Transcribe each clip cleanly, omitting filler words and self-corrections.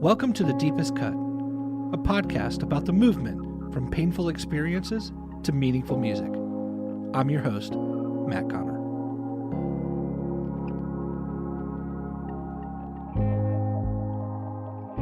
Welcome to The Deepest Cut, a podcast about the movement from painful experiences to meaningful music. I'm your host, Matt Connor.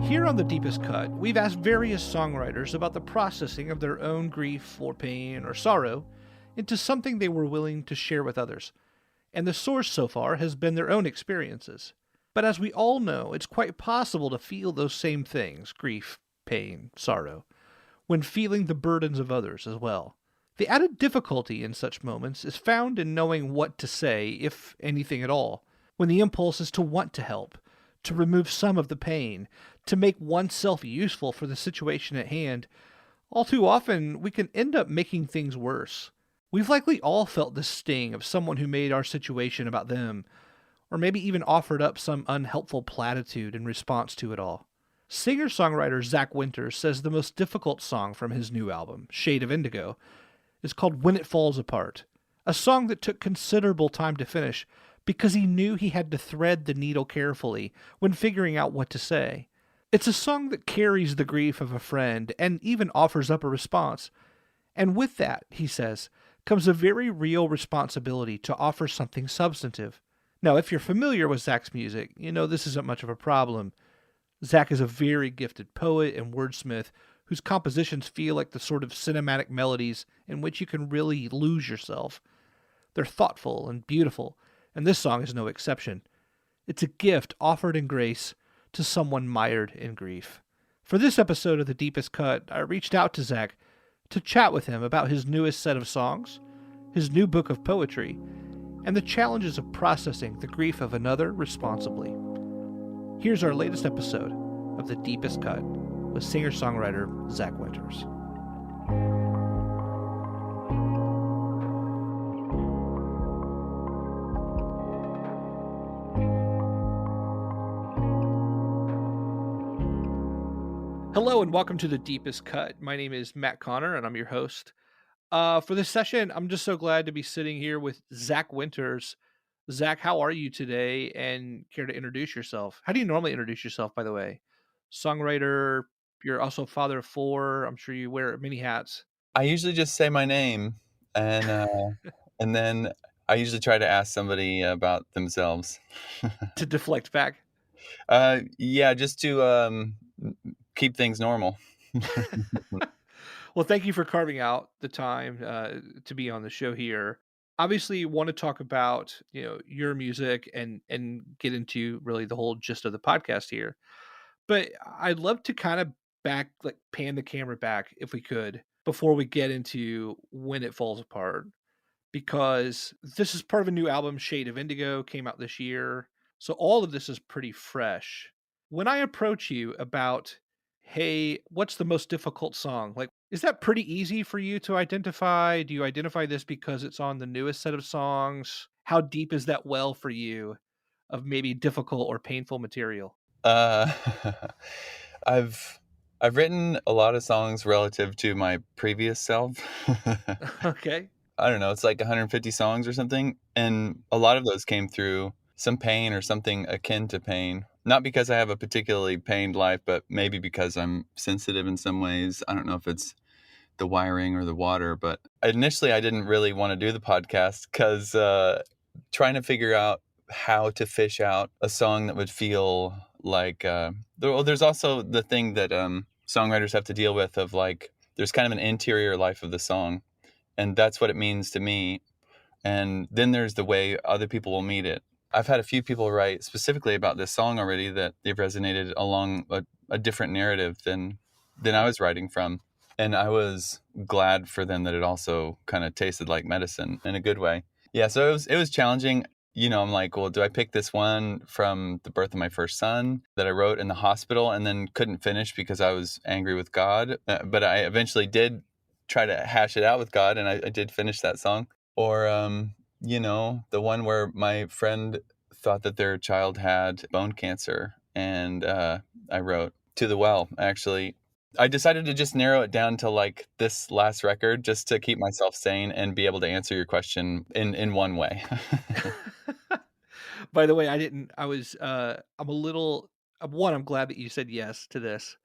Here on The Deepest Cut, we've asked various songwriters about the processing of their own grief or pain or sorrow into something they were willing to share with others. And the source so far has been their own experiences. But as we all know, it's quite possible to feel those same things, grief, pain, sorrow, when feeling the burdens of others as well. The added difficulty in such moments is found in knowing what to say, if anything at all, when the impulse is to want to help, to remove some of the pain, to make oneself useful for the situation at hand. All too often, we can end up making things worse. We've likely all felt the sting of someone who made our situation about them, or maybe even offered up some unhelpful platitude in response to it all. Singer-songwriter Zach Winters says the most difficult song from his new album, Shade of Indigo, is called When It Falls Apart, a song that took considerable time to finish because he knew he had to thread the needle carefully when figuring out what to say. It's a song that carries the grief of a friend and even offers up a response. And with that, he says, comes a very real responsibility to offer something substantive. Now, if you're familiar with Zach's music, you know this isn't much of a problem. Zach is a very gifted poet and wordsmith whose compositions feel like the sort of cinematic melodies in which you can really lose yourself. They're thoughtful and beautiful, and this song is no exception. It's a gift offered in grace to someone mired in grief. For this episode of The Deepest Cut, I reached out to Zach to chat with him about his newest set of songs, his new book of poetry, and the challenges of processing the grief of another responsibly. Here's our latest episode of The Deepest Cut with singer-songwriter Zach Winters. Hello and welcome to The Deepest Cut. My name is Matt Connor and I'm your host. For this session, I'm just so glad to be sitting here with Zach Winters. Zach, how are you today? And care to introduce yourself? How do you normally introduce yourself, by the way? Songwriter, you're also a father of four. I'm sure you wear many hats. I usually just say my name, and then I usually try to ask somebody about themselves. To deflect back. Yeah, just to keep things normal. Well, thank you for carving out the time to be on the show here. Obviously, you want to talk about your music and get into really the whole gist of the podcast here. But I'd love to kind of pan the camera back if we could before we get into When It Falls Apart, because this is part of a new album, Shade of Indigo, came out this year. So all of this is pretty fresh. When I approach you about, hey, what's the most difficult song? Like, is that pretty easy for you to identify? Do you identify this because it's on the newest set of songs? How deep is that well for you of maybe difficult or painful material? Uh, I've written a lot of songs relative to my previous self. Okay. I don't know, it's like 150 songs or something, and a lot of those came through some pain or something akin to pain. Not because I have a particularly pained life, but maybe because I'm sensitive in some ways. I don't know if it's the wiring or the water, but initially I didn't really want to do the podcast because trying to figure out how to fish out a song that would feel like there's also the thing that songwriters have to deal with of like there's kind of an interior life of the song, and that's what it means to me, and then there's the way other people will meet it. I've had a few people write specifically about this song already that they've resonated along a different narrative than I was writing from. And I was glad for them that it also kind of tasted like medicine in a good way. Yeah, so it was challenging. I'm like, well, do I pick this one from the birth of my first son that I wrote in the hospital and then couldn't finish because I was angry with God? But I eventually did try to hash it out with God, and I did finish that song. Or the one where my friend thought that their child had bone cancer, and I wrote To the Well. Actually, I decided to just narrow it down to like this last record just to keep myself sane and be able to answer your question in one way. By the way, I'm a little One, I'm glad that you said yes to this.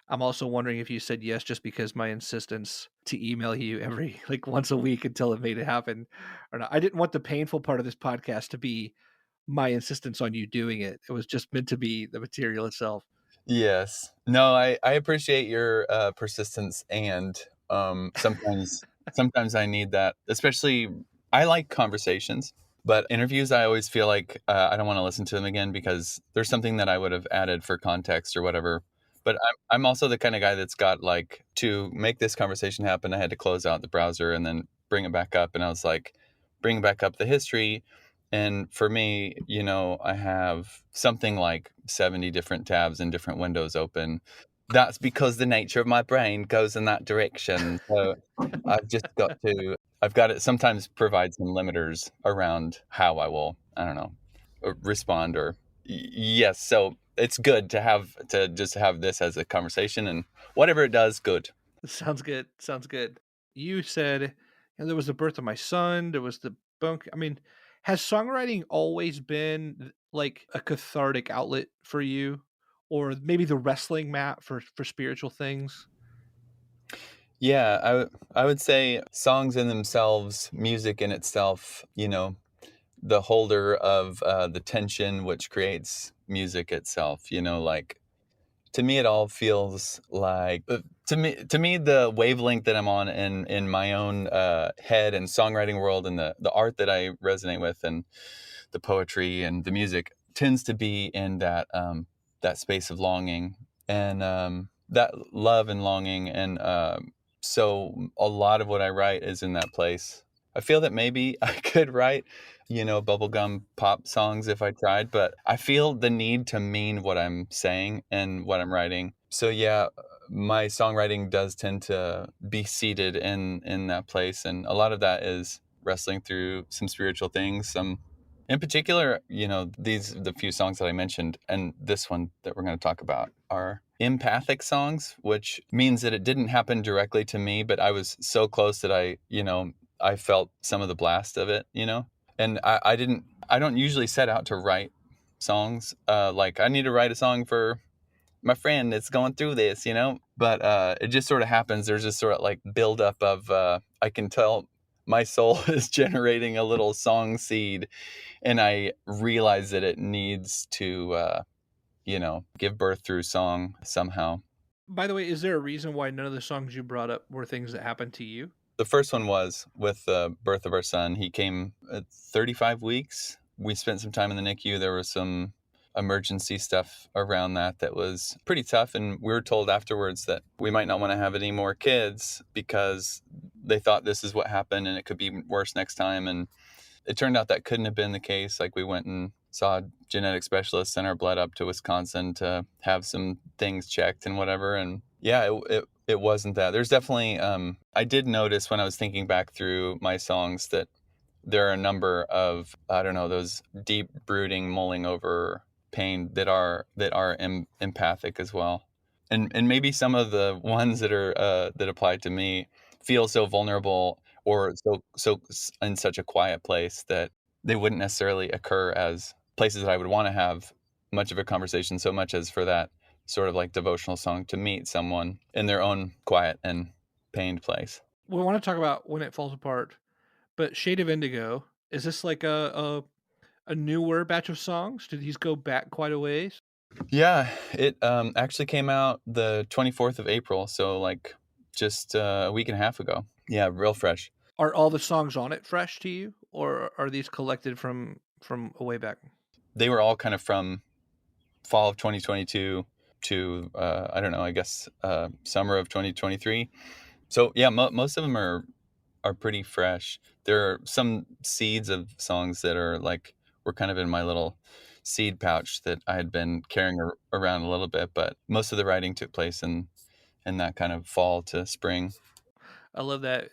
I'm also wondering if you said yes just because my insistence to email you every like once a week until it made it happen or not. I didn't want the painful part of this podcast to be my insistence on you doing it. It was just meant to be the material itself. Yes. No, I appreciate your persistence, and sometimes I need that. Especially, I like conversations, but interviews I always feel like I don't want to listen to them again because there's something that I would have added for context or whatever. But I'm also the kind of guy that's got like, to make this conversation happen, I had to close out the browser and then bring it back up, and I was like, bring back up the history. And for me, I have something like 70 different tabs and different windows open. That's because the nature of my brain goes in that direction. So I've just I've got to sometimes provide some limiters around how I will, I don't know, respond or, yes. So it's good to just have this as a conversation, and whatever it does, good. Sounds good. Sounds good. You said, there was the birth of my son, there was the bunk. I mean, has songwriting always been like a cathartic outlet for you? Or maybe the wrestling mat for spiritual things? Yeah, I would say songs in themselves, music in itself, the holder of the tension which creates music itself, like, to me it all feels like, to me the wavelength that I'm on in my own head and songwriting world, and the art that I resonate with, and the poetry and the music tends to be in that space of longing, and that love and longing, and so a lot of what I write is in that place. I feel that maybe I could write, bubblegum pop songs if I tried, but I feel the need to mean what I'm saying and what I'm writing. So yeah, my songwriting does tend to be seated in that place, and a lot of that is wrestling through some spiritual things. Some, in particular, the few songs that I mentioned and this one that we're going to talk about are empathic songs, which means that it didn't happen directly to me, but I was so close that I felt some of the blast of it, and I don't usually set out to write songs. Like, I need to write a song for my friend that's going through this, but it just sort of happens. There's just sort of like buildup of, I can tell my soul is generating a little song seed, and I realize that it needs to, give birth through song somehow. By the way, is there a reason why none of the songs you brought up were things that happened to you? The first one was with the birth of our son. He came at 35 weeks. We spent some time in the NICU. There was some emergency stuff around that was pretty tough. And we were told afterwards that we might not want to have any more kids because they thought this is what happened and it could be worse next time. And it turned out that couldn't have been the case. Like, we went and saw a genetic specialist, sent our blood up to Wisconsin to have some things checked and whatever. And yeah, it wasn't that. There's definitely, I did notice when I was thinking back through my songs that there are a number of, I don't know, those deep brooding, mulling over pain that are empathic as well. And maybe some of the ones that are that apply to me feel so vulnerable, or so in such a quiet place that they wouldn't necessarily occur as places that I would want to have much of a conversation, so much as for that sort of like devotional song to meet someone in their own quiet and pained place. We want to talk about When It Falls Apart, but Shade of Indigo, is this like a newer batch of songs? Do these go back quite a ways? Yeah, it actually came out the 24th of April, so like just a week and a half ago. Yeah, real fresh. Are all the songs on it fresh to you, or are these collected from a way back? They were all kind of from fall of 2022 to I don't know, I guess summer of 2023. So yeah, most of them are pretty fresh. There are some seeds of songs that are like, were kind of in my little seed pouch that I had been carrying around a little bit, but most of the writing took place in that kind of fall to spring. I love that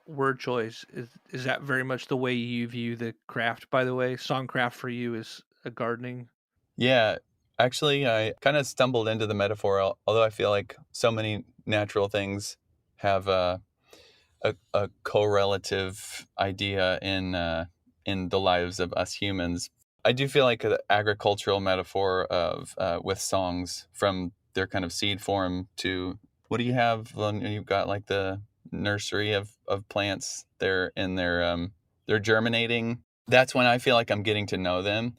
word choice. Is that very much the way you view the craft? By the way, songcraft for you is a gardening. Yeah, actually, I kind of stumbled into the metaphor, although I feel like so many natural things have a correlative idea in the lives of us humans. I do feel like the agricultural metaphor of with songs from their kind of seed form to what do you have when you've got like the nursery of plants? They're germinating. That's when I feel like I'm getting to know them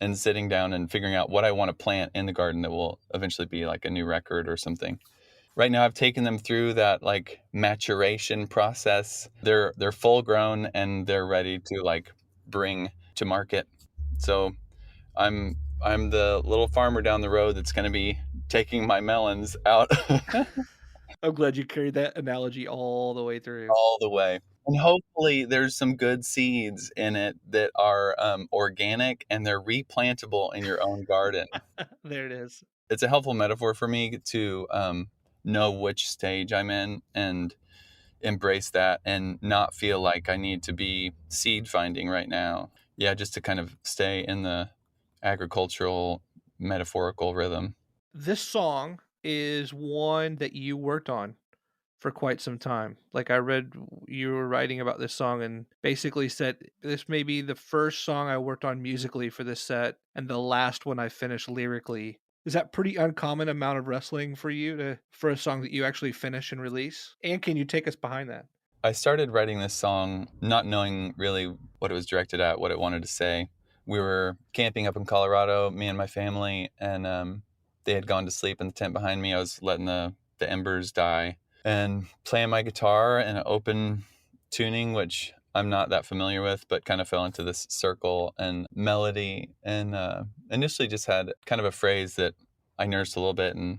and sitting down and figuring out what I want to plant in the garden that will eventually be like a new record or something. Right now I've taken them through that like maturation process. They're full grown and they're ready to like bring to market. So I'm the little farmer down the road that's going to be taking my melons out I'm glad you carried that analogy all the way through. all the way. And hopefully there's some good seeds in it that are organic and they're replantable in your own garden. There it is. It's a helpful metaphor for me to know which stage I'm in and embrace that and not feel like I need to be seed finding right now. Yeah, just to kind of stay in the agricultural metaphorical rhythm. This song is one that you worked on for quite some time. Like I read you were writing about this song and basically said this may be the first song I worked on musically for this set and the last one I finished lyrically. Is that pretty uncommon amount of wrestling for you to for a song that you actually finish and release? And can you take us behind that? I started writing this song not knowing really what it was directed at, what it wanted to say. We were camping up in Colorado, me and my family, and they had gone to sleep in the tent behind me. I was letting the embers die and playing my guitar in an open tuning, which I'm not that familiar with, but kind of fell into this circle and melody. And initially just had kind of a phrase that I nursed a little bit and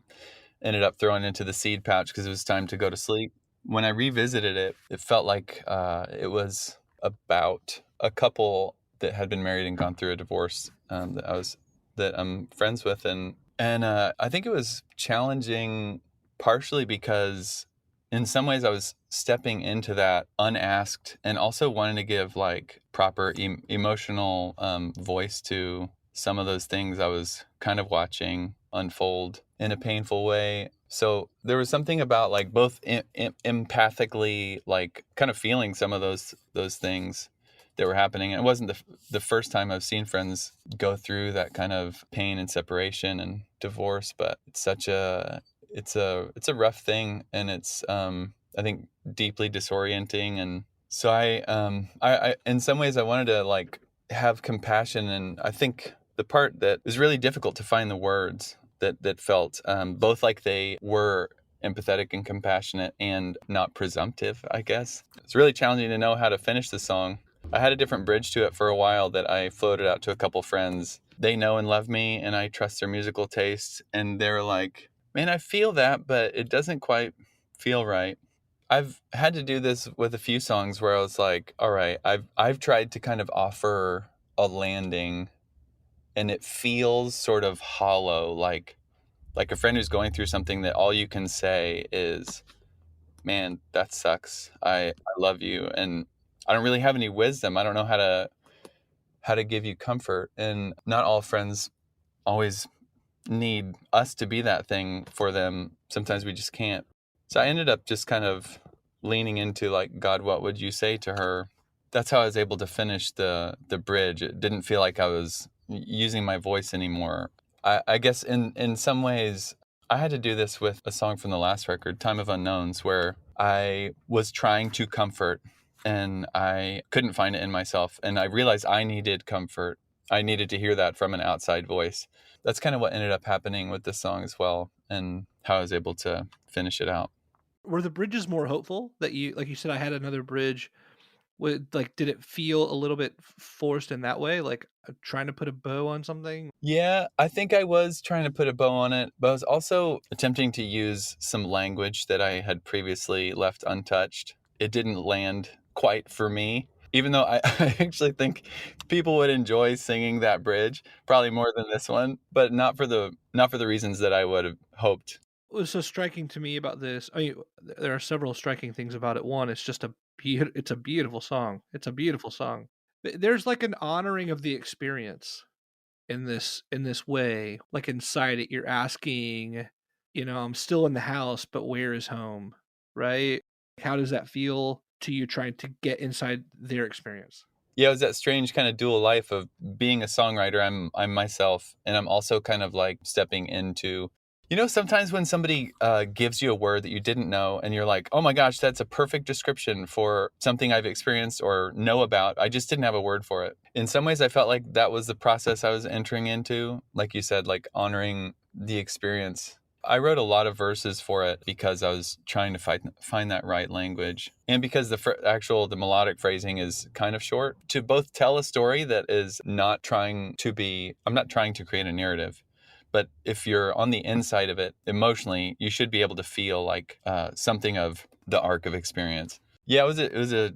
ended up throwing into the seed pouch because it was time to go to sleep. When I revisited it, it felt like it was about a couple that had been married and gone through a divorce that I'm friends with, and I think it was challenging partially because in some ways I was stepping into that unasked and also wanting to give like proper emotional voice to some of those things I was kind of watching unfold in a painful way. So there was something about like both empathically like kind of feeling some of those things that were happening. And it wasn't the first time I've seen friends go through that kind of pain and separation and divorce, but it's a rough thing, and it's I think deeply disorienting. And so I in some ways I wanted to like have compassion, and I think the part that is really difficult to find the words that felt both like they were empathetic and compassionate and not presumptive, I guess. It's really challenging to know how to finish the song. I had a different bridge to it for a while that I floated out to a couple friends. They know and love me, and I trust their musical taste, and they're like, man, I feel that, but it doesn't quite feel right. I've had to do this with a few songs where I was like, all right, I've tried to kind of offer a landing and it feels sort of hollow, like a friend who's going through something that all you can say is, man, that sucks. I love you, and I don't really have any wisdom. I don't know how to give you comfort, and not all friends always need us to be that thing for them. Sometimes we just can't. So I ended up just kind of leaning into like, God, what would you say to her? That's how I was able to finish the bridge. It didn't feel like I was using my voice anymore. I guess in some ways I had to do this with a song from the last record, Time of Unknowns, where I was trying to comfort and I couldn't find it in myself. And I realized I needed comfort. I needed to hear that from an outside voice. That's kind of what ended up happening with this song as well, and how I was able to finish it out. Were the bridges more hopeful that you like you said I had another bridge would like did it feel a little bit forced in that way like trying to put a bow on something? Yeah, I think I was trying to put a bow on it, but I was also attempting to use some language that I had previously left untouched. It didn't land quite for me, even though I actually think people would enjoy singing that bridge probably more than this one, but not for the reasons that I would have hoped. What was so striking to me about this, I mean, there are several striking things about it. One, it's just it's a beautiful song. It's a beautiful song. There's like an honoring of the experience in this way. Like inside it, you're asking, you know, I'm still in the house, but where is home? Right? How does that feel to you trying to get inside their experience? Yeah, it was that strange kind of dual life of being a songwriter. I'm myself, and I'm also kind of like stepping into, sometimes when somebody gives you a word that you didn't know, and you're like, oh my gosh, that's a perfect description for something I've experienced or know about. I just didn't have a word for it. In some ways, I felt like that was the process I was entering into. Like you said, like honoring the experience. I wrote a lot of verses for it because I was trying to find that right language. And because the melodic phrasing is kind of short, to both tell a story that is I'm not trying to create a narrative. But if you're on the inside of it emotionally, you should be able to feel like something of the arc of experience. Yeah, it was a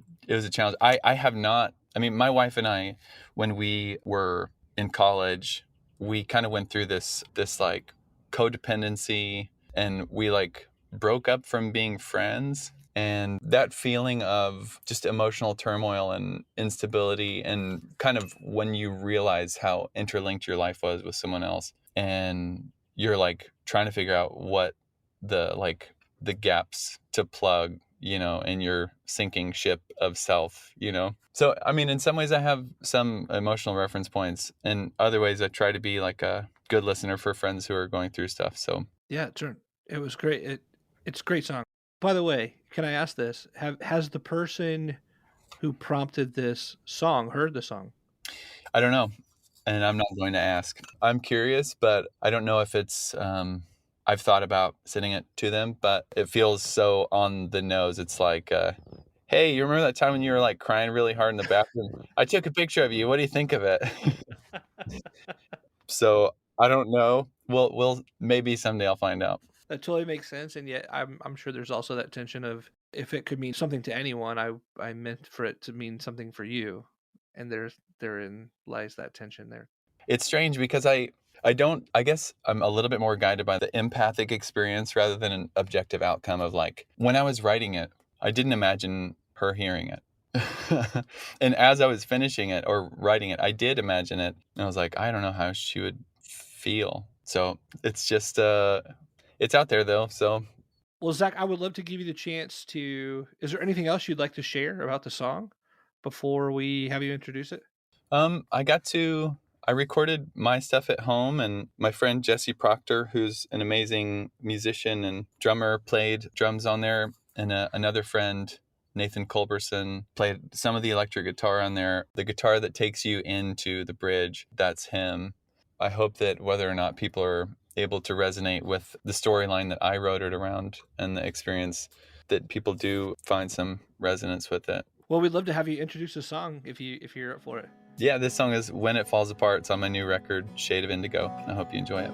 challenge. I have not. I mean, my wife and I, when we were in college, we kind of went through this like codependency, and we like broke up from being friends, and that feeling of just emotional turmoil and instability, and kind of when you realize how interlinked your life was with someone else, and you're like trying to figure out what the gaps to plug, in your sinking ship of self, So, I mean, in some ways I have some emotional reference points. In other ways, I try to be like a good listener for friends who are going through stuff. So, Yeah, sure. It was great. It's a great song. By the way, can I ask this? Has the person who prompted this song heard the song? I don't know. And I'm not going to ask. I'm curious, but I don't know if it's, I've thought about sending it to them, but it feels so on the nose. It's like, hey, you remember that time when you were like crying really hard in the bathroom? I took a picture of you. What do you think of it? So I don't know. We'll maybe someday I'll find out. That totally makes sense, and yet I'm sure there's also that tension of if it could mean something to anyone, I meant for it to mean something for you, and therein lies that tension there. It's strange because I guess I'm a little bit more guided by the empathic experience rather than an objective outcome of like, when I was writing it, I didn't imagine her hearing it. And as I was finishing it or writing it, I did imagine it. And I was like, I don't know how she would feel. So it's just, it's out there though. So, Well, Zach, I would love to give you the chance to. Is there anything else you'd like to share about the song before we have you introduce it? I recorded my stuff at home, and my friend Jesse Proctor, who's an amazing musician and drummer, played drums on there. And another friend, Nathan Culberson, played some of the electric guitar on there. The guitar that takes you into the bridge, that's him. I hope that whether or not people are able to resonate with the storyline that I wrote it around and the experience, that people do find some resonance with it. Well, we'd love to have you introduce the song if you're up for it. Yeah, this song is When It Falls Apart. It's on my new record, Shade of Indigo. I hope you enjoy it.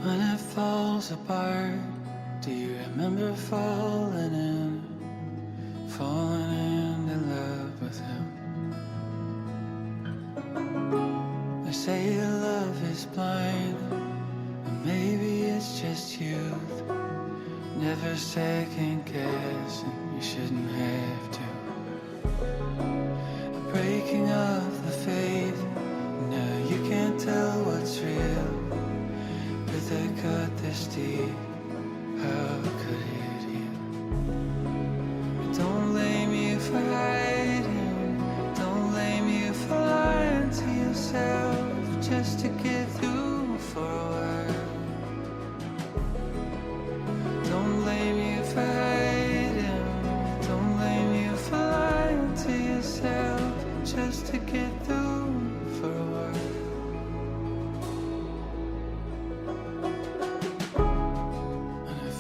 When it falls apart, do you remember falling in love with him? They say love is blind, and maybe it's just youth. Never second guessing, you shouldn't have to. A breaking of the faith, now you can't tell what's real. With a cut this deep, how could it heal? Don't blame you for hiding, don't blame you for lying to yourself just to get through for a while. Don't blame you for hiding, don't blame you for lying to yourself just to get through for a while.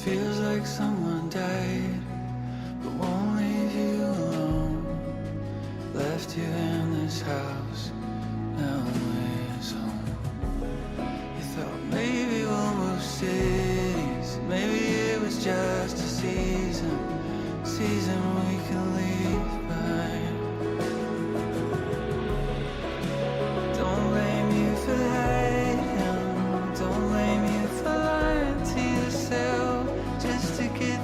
Feels like someone died, but won't leave you alone. Left you in this house, now it's home. You thought maybe we'll move cities, maybe it was just a season we can leave behind. Don't blame you for hiding, don't blame you for lying to yourself just to get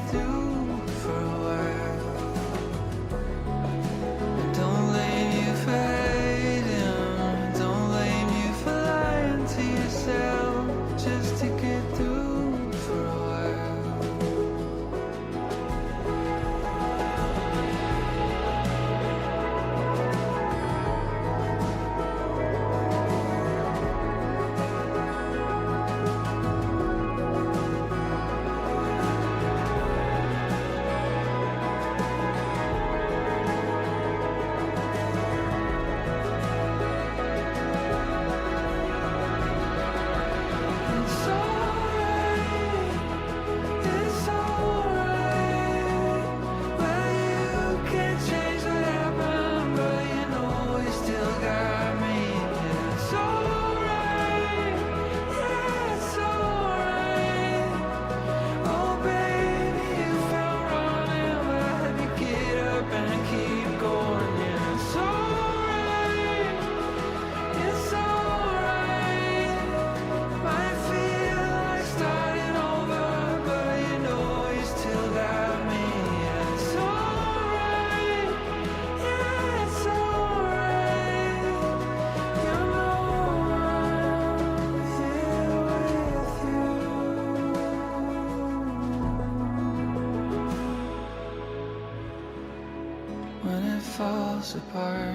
apart.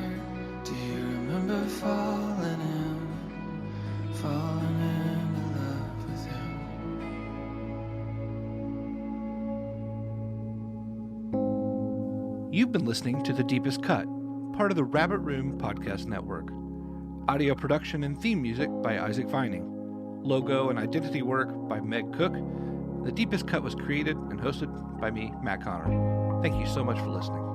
Do you remember falling in love with him? You've been listening to The Deepest Cut, part of the Rabbit Room Podcast Network. Audio production and theme music by Isaac Vining. Logo and identity work by Meg Cook. The Deepest Cut was created and hosted by me, Matt Connor. Thank you so much for listening.